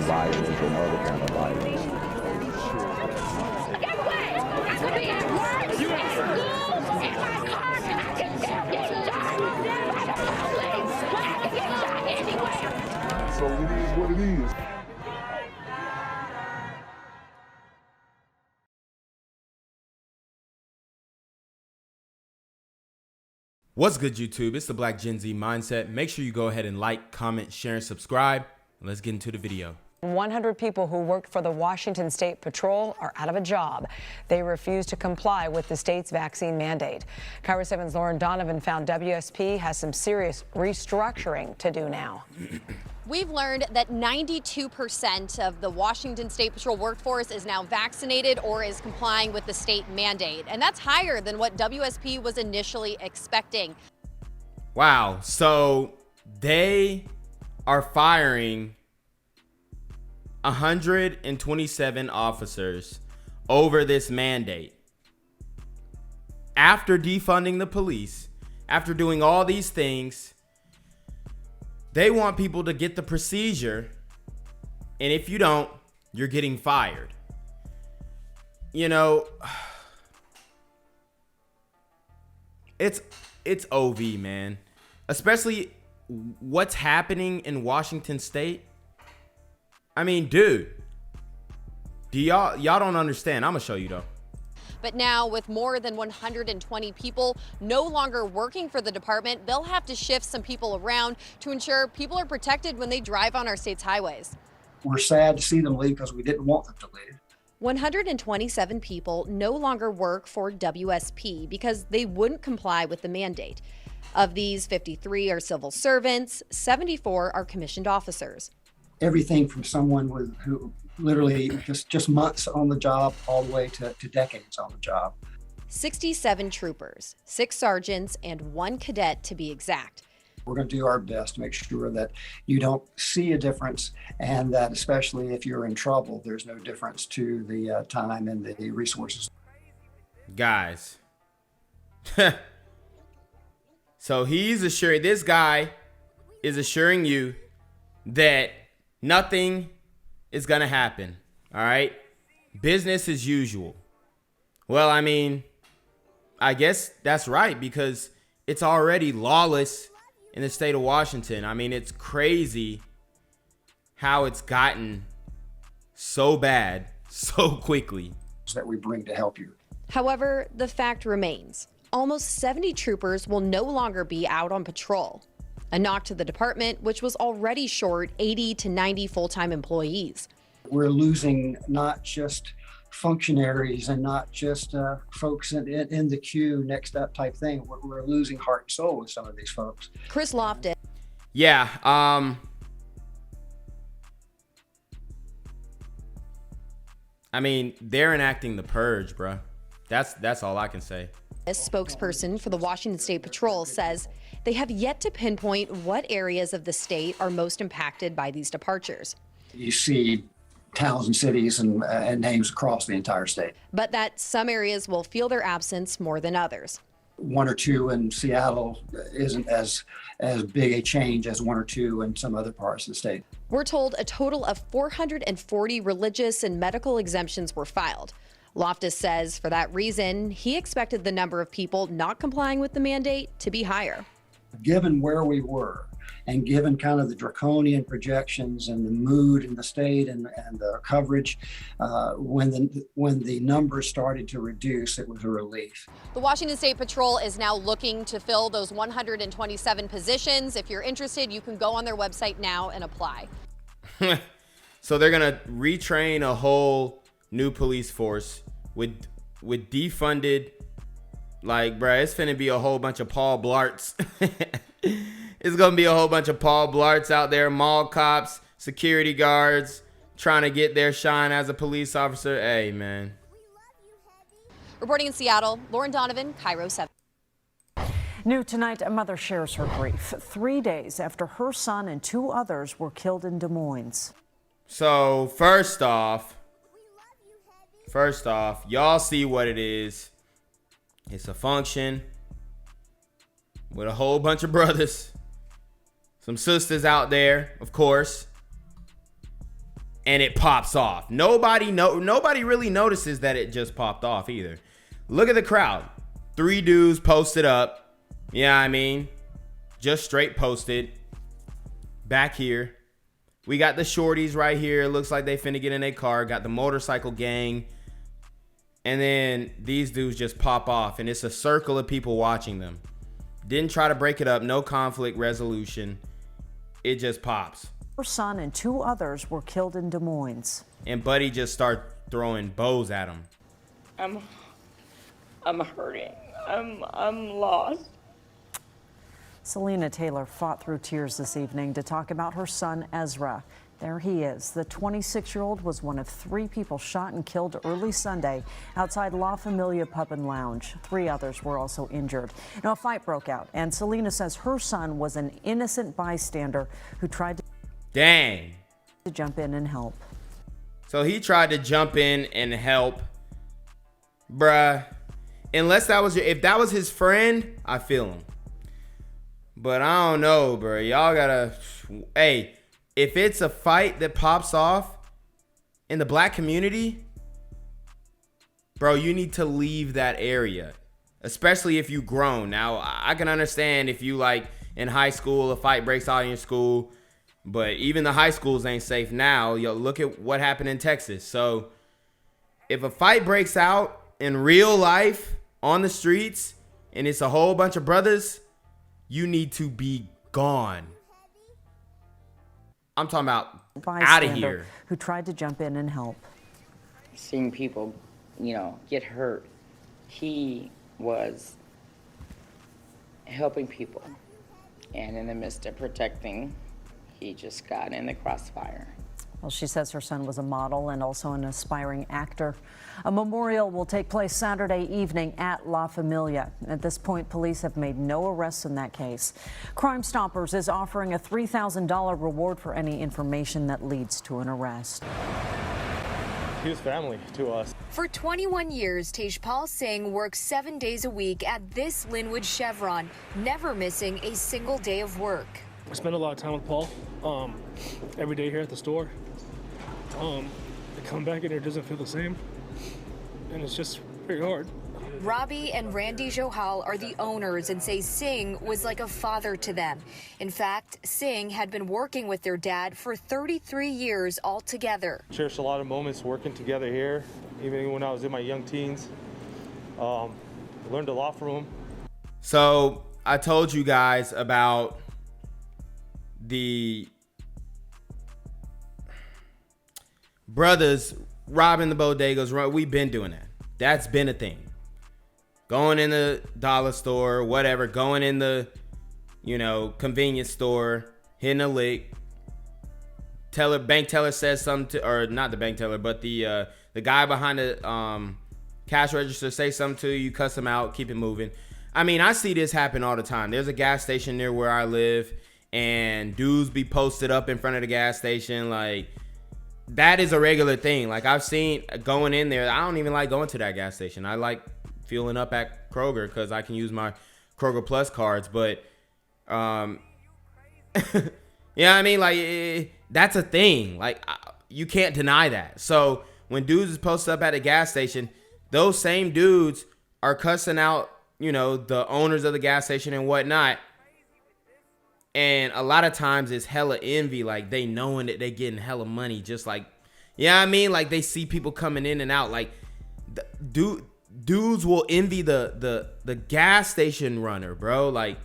violence and other kind of violence. Get away! I could be at work, at school, in my car, and I can still get shot by the police. But I can get shot anywhere. So it is what it is. What's good, YouTube? It's the Black Gen Z Mindset. Make sure you go ahead and like, comment, share, and subscribe. And let's get into the video. 100 people who worked for the Washington State Patrol are out of a job. They refuse to comply with the state's vaccine mandate. Cairo 7's Lauren Donovan found WSP has some serious restructuring to do now. We've learned that 92% of the Washington State Patrol workforce is now vaccinated or is complying with the state mandate. And that's higher than what WSP was initially expecting. Wow. So they are firing 127 officers over this mandate. After defunding the police, after doing all these things, they want people to get the procedure, and if you don't, you're getting fired. You know, it's OV, man. Especially what's happening in Washington State. I mean, dude, y'all don't understand. I'm gonna show you though. But now, with more than 120 people no longer working for the department, they'll have to shift some people around to ensure people are protected when they drive on our state's highways. We're sad to see them leave because we didn't want them to leave. 127 people no longer work for WSP because they wouldn't comply with the mandate. Of these, 53 are civil servants, 74 are commissioned officers. Everything from someone who literally just months on the job all the way to decades on the job. 67 troopers, 6 sergeants, and 1 cadet to be exact. We're going to do our best to make sure that you don't see a difference, and that especially if you're in trouble, there's no difference to the time and the resources. Guys. So this guy is assuring you that nothing is gonna happen. All right, business as usual. Well, I mean, I guess that's right, because it's already lawless in the state of Washington. I mean, it's crazy how it's gotten so bad so quickly. That we bring to help you. However, the fact remains, almost 70 troopers will no longer be out on patrol. A knock to the department, which was already short 80 to 90 full-time employees. We're losing not just functionaries and not just folks in the queue next up type thing. We're losing heart and soul with some of these folks. Chris Loftus. Yeah. I mean, they're enacting the purge, bruh. That's all I can say. This spokesperson for the Washington State Patrol says they have yet to pinpoint what areas of the state are most impacted by these departures. You see towns and cities and names across the entire state. But that some areas will feel their absence more than others. 1 or 2 in Seattle isn't as big a change as 1 or 2 in some other parts of the state. We're told a total of 440 religious and medical exemptions were filed. Loftus says for that reason, he expected the number of people not complying with the mandate to be higher. Given where we were and given kind of the draconian projections and the mood in the state and the coverage, when the numbers started to reduce, it was a relief. The Washington State Patrol is now looking to fill those 127 positions. If you're interested, you can go on their website now and apply. So they're gonna retrain a whole new police force with defunded, like, bruh, it's finna be a whole bunch of Paul Blarts. It's gonna be a whole bunch of Paul Blarts out there, mall cops, security guards, trying to get their shine as a police officer. Hey, man. Reporting in Seattle, Lauren Donovan, Cairo 7. New tonight, a mother shares her grief 3 days after her son and 2 others were killed in Des Moines. So first off, y'all see what it is. It's a function with a whole bunch of brothers, some sisters out there, of course. and it pops off. Nobody really notices that it just popped off either. Look at the crowd. 3 dudes posted up. Yeah, I mean, just straight posted. Back here. We got the shorties right here. Looks like they finna get in a car. Got the motorcycle gang. And then these dudes just pop off. And it's a circle of people watching them. Didn't try to break it up. No conflict resolution. It just pops. Her son and 2 others were killed in Des Moines. And Buddy just started throwing bows at him. I'm hurting. I'm lost. Selena Taylor fought through tears this evening to talk about her son, Ezra. There he is. The 26-year-old was one of 3 people shot and killed early Sunday outside La Familia Pub and Lounge. 3 others were also injured. Now, a fight broke out, and Selena says her son was an innocent bystander who tried to jump in and help. So he tried to jump in and help. Bruh. Unless that was if that was his friend, I feel him. But I don't know, bro. Y'all gotta. Hey, if it's a fight that pops off in the black community, bro, you need to leave that area. Especially if you grown. Now, I can understand if you like in high school, a fight breaks out in your school. But even the high schools ain't safe now. Yo, look at what happened in Texas. So if a fight breaks out in real life on the streets and it's a whole bunch of brothers, you need to be gone. I'm talking about out of here. Who tried to jump in and help. Seeing people, get hurt. He was helping people. And in the midst of protecting, he just got in the crossfire. Well, she says her son was a model and also an aspiring actor. A memorial will take place Saturday evening at La Familia. At this point, police have made no arrests in that case. Crime Stoppers is offering a $3,000 reward for any information that leads to an arrest. He was family to us. For 21 years, Tejpal Singh works 7 days a week at this Linwood Chevron, never missing a single day of work. I spend a lot of time with Paul every day here at the store. To come back in here doesn't feel the same, and it's just very hard. Robbie and Randy Johal are the owners and say Singh was like a father to them. In fact, Singh had been working with their dad for 33 years altogether. Cherished a lot of moments working together here, even when I was in my young teens. Learned a lot from him. So I told you guys about the brothers robbing the bodegas. We've been doing that. That's been a thing. Going in the dollar store, whatever. Going in the, convenience store, hitting a lick. Bank teller says something to, or not the bank teller, but the guy behind the cash register say something to you, cuss him out, keep it moving. I mean, I see this happen all the time. There's a gas station near where I live, and dudes be posted up in front of the gas station. Like, that is a regular thing. Like, I've seen going in there. I don't even like going to that gas station. I like fueling up at Kroger because I can use my Kroger Plus cards. But, yeah, I mean, like, that's a thing. Like, you can't deny that. So when dudes is posted up at a gas station, those same dudes are cussing out, the owners of the gas station and whatnot. And a lot of times it's hella envy, like they knowing that they getting hella money, just like, like they see people coming in and out. Like, dudes will envy the gas station runner, bro. Like,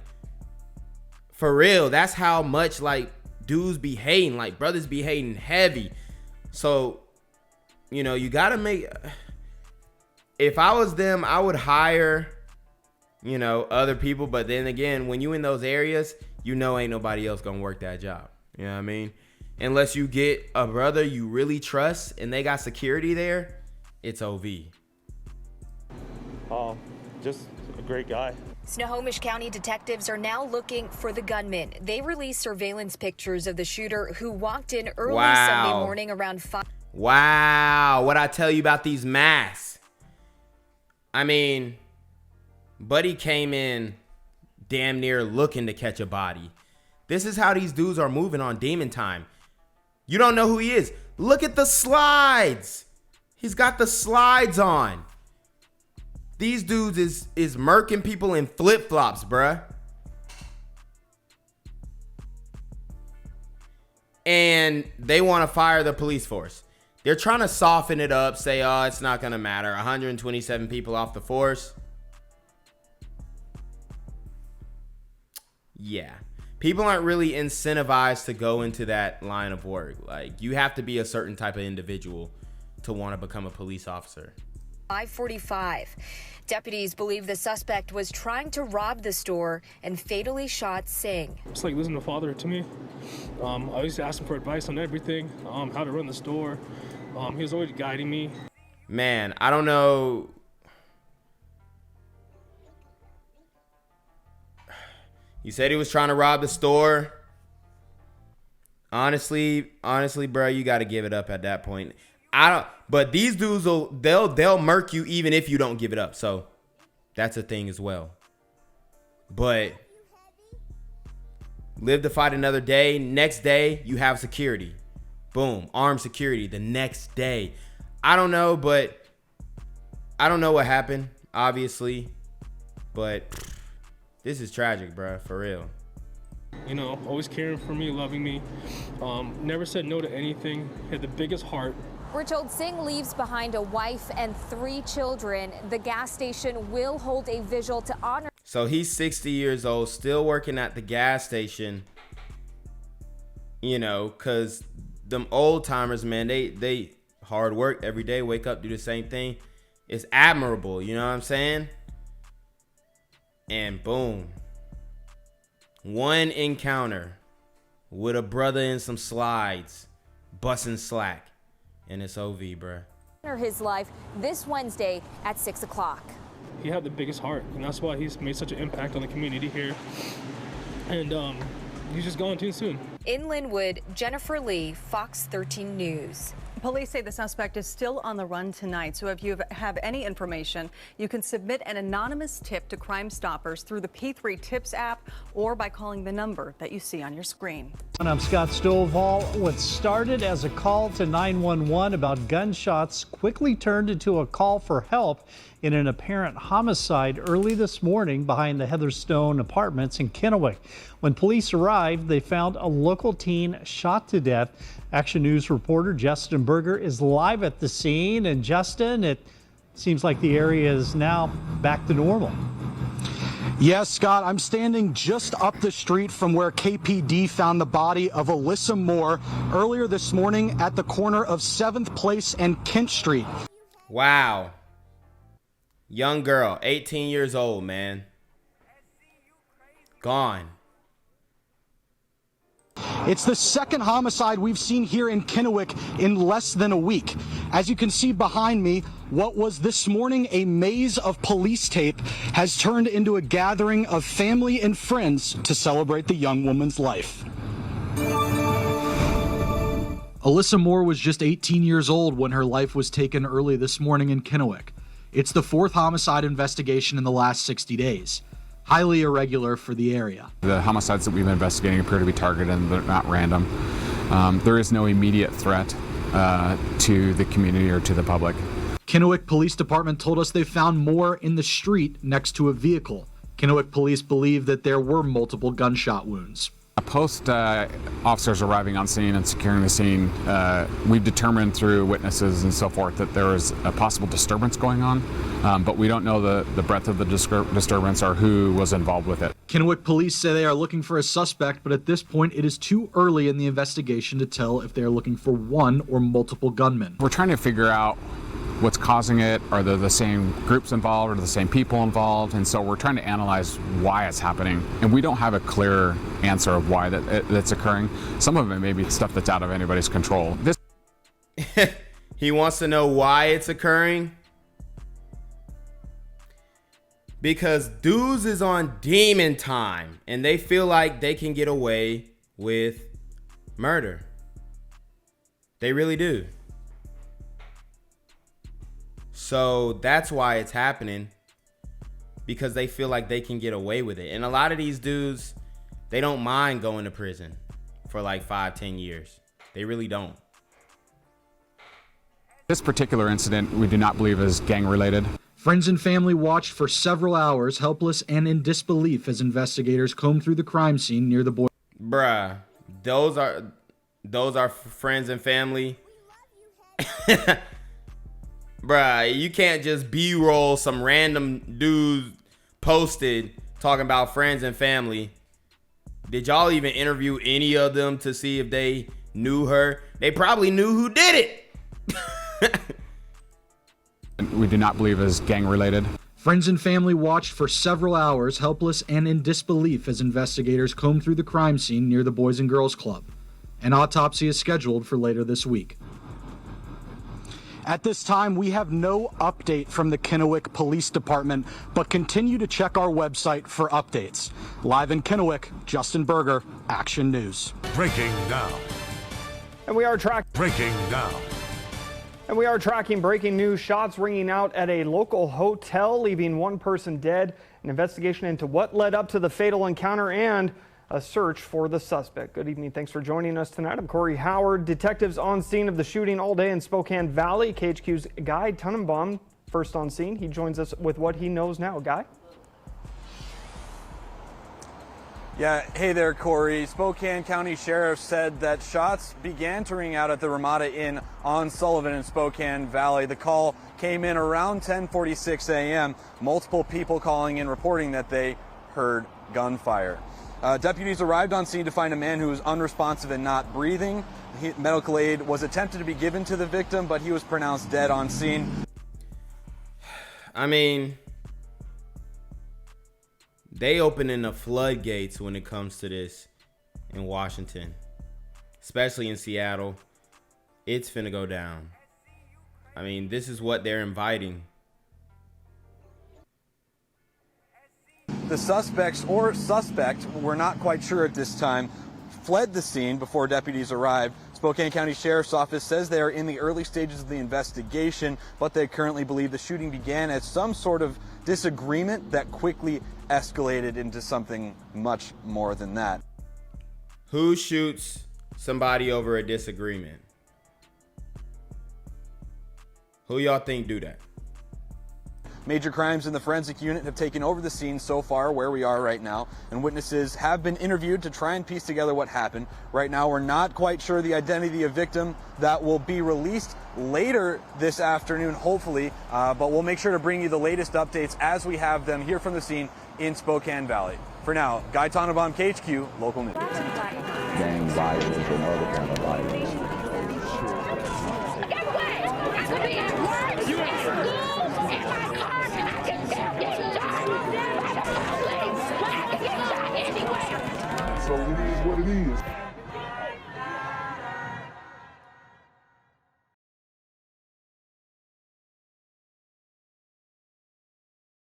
for real, that's how much like dudes be hating, like brothers be hating heavy. So, you gotta make. If I was them, I would hire, other people. But then again, when you in those areas, ain't nobody else gonna work that job. You know what I mean? Unless you get a brother you really trust and they got security there, it's OV. Just a great guy. Snohomish County detectives are now looking for the gunman. They released surveillance pictures of the shooter who walked in early Sunday morning around 5. Wow, what I tell you about these masks. I mean, Buddy came in damn near looking to catch a body. This is how these dudes are moving on Demon Time. You don't know who he is. Look at the slides. He's got the slides on. These dudes is murking people in flip-flops, bruh. And they want to fire the police force. They're trying to soften it up, say, oh, it's not going to matter. 127 people off the force. Yeah. People aren't really incentivized to go into that line of work. Like, you have to be a certain type of individual to want to become a police officer. 5:45. Deputies believe the suspect was trying to rob the store and fatally shot Singh. It's like losing a father to me. I used to ask him for advice on everything, how to run the store. He was always guiding me. Man, I don't know. He said he was trying to rob the store. Honestly, bro, you got to give it up at that point. But these dudes they'll murk you even if you don't give it up. So that's a thing as well. But live to fight another day. Next day, you have security. Boom, armed security the next day. I don't know, but I don't know what happened, obviously. But this is tragic, bro, for real. You know, always caring for me, loving me. Never said no to anything. Had the biggest heart. We're told Singh leaves behind a wife and 3 children. The gas station will hold a vigil to honor. So he's 60 years old, still working at the gas station. You know, because them old timers, man, they hard work every day, wake up, do the same thing. It's admirable, you know what I'm saying? And boom. One encounter with a brother in some slides, busting slack. And it's OV, bruh. Honor his life this Wednesday at 6 o'clock. He had the biggest heart, and that's why he's made such an impact on the community here. And he's just gone too soon. In Linwood, Jennifer Lee, Fox 13 News. Police say the suspect is still on the run tonight, so if you have any information, you can submit an anonymous tip to Crime Stoppers through the P3 Tips app or by calling the number that you see on your screen. I'm Scott Stovall. What started as a call to 911 about gunshots quickly turned into a call for help in an apparent homicide early this morning behind the Heatherstone Apartments in Kennewick. When police arrived, they found a local teen shot to death. Action News reporter Justin Berger is live at the scene. And Justin, it seems like the area is now back to normal. Yes, Scott, I'm standing just up the street from where KPD found the body of Alyssa Moore earlier this morning at the corner of 7th Place and Kent Street. Wow. Young girl, 18 years old, man. Gone. It's the second homicide we've seen here in Kennewick in less than a week. As you can see behind me, what was this morning a maze of police tape has turned into a gathering of family and friends to celebrate the young woman's life. Alyssa Moore was just 18 years old when her life was taken early this morning in Kennewick. It's the 4th homicide investigation in the last 60 days. Highly irregular for the area. The homicides that we've been investigating appear to be targeted and they're not random. There is no immediate threat to the community or to the public. Kennewick Police Department told us they found Moore in the street next to a vehicle. Kennewick police believe that there were multiple gunshot wounds. Post officers arriving on scene and securing the scene, we've determined through witnesses and so forth that there was a possible disturbance going on, but we don't know the breadth of the disturbance or who was involved with it. Kennewick police say they are looking for a suspect, but at this point it is too early in the investigation to tell if they are looking for one or multiple gunmen. We're trying to figure out what's causing it. Are there the same groups involved? Are the same people involved? And so we're trying to analyze why it's happening. And we don't have a clear answer of why that's occurring. Some of it may be stuff that's out of anybody's control. He wants to know why it's occurring. Because dudes is on demon time and they feel like they can get away with murder. They really do. So that's why it's happening, because they feel like they can get away with it. And a lot of these dudes, they don't mind going to prison for like 5-10 years. They really don't. This particular incident we do not believe is gang-related. Friends and family watched for several hours, helpless and in disbelief, as investigators combed through the crime scene near the boy. Bruh, those are friends and family. Bruh, you can't just B-roll some random dude posted talking about friends and family. Did y'all even interview any of them to see if they knew her? They probably knew who did it. We do not believe is gang-related. Friends and family watched for several hours, helpless and in disbelief, as investigators combed through the crime scene near the Boys and Girls Club. An autopsy is scheduled for later this week. At this time, we have no update from the Kennewick Police Department, but continue to check our website for updates. Live in Kennewick, Justin Berger, Action News. Breaking now. And we are tracking. Breaking now. And we are tracking breaking news. Shots ringing out at a local hotel, leaving one person dead. An investigation into what led up to the fatal encounter and a search for the suspect. Good evening. Thanks for joining us tonight. I'm Corey Howard. Detectives on scene of the shooting all day in Spokane Valley. KHQ's Guy Tannenbaum first on scene. He joins us with what he knows now. Guy? Yeah, hey there, Corey. Spokane County Sheriff said that shots began to ring out at the Ramada Inn on Sullivan in Spokane Valley. The call came in around 10:46 a.m. Multiple people calling in reporting that they heard gunfire. Deputies arrived on scene to find a man who was unresponsive and not breathing. Medical aid was attempted to be given to the victim, but he was pronounced dead on scene. I mean, they opening the floodgates when it comes to this in Washington, especially in Seattle. It's finna go down. I mean, this is what they're inviting. The suspects or suspect, we're not quite sure at this time, fled the scene before deputies arrived. Spokane County Sheriff's Office says they are in the early stages of the investigation, but they currently believe the shooting began as some sort of disagreement that quickly escalated into something much more than that. Who shoots somebody over a disagreement? Who y'all think do that? Major crimes in the forensic unit have taken over the scene so far where we are right now, and witnesses have been interviewed to try and piece together what happened. Right now, we're not quite sure the identity of victim. That will be released later this afternoon, hopefully, but we'll make sure to bring you the latest updates as we have them here from the scene in Spokane Valley. For now, Guy Tannenbaum, KHQ, Local News. Gang violence and other kind of violence. Get away! I could be at work, at school, in my car, and I can still get shot by the police. But I can get shot anywhere. So it is what it is.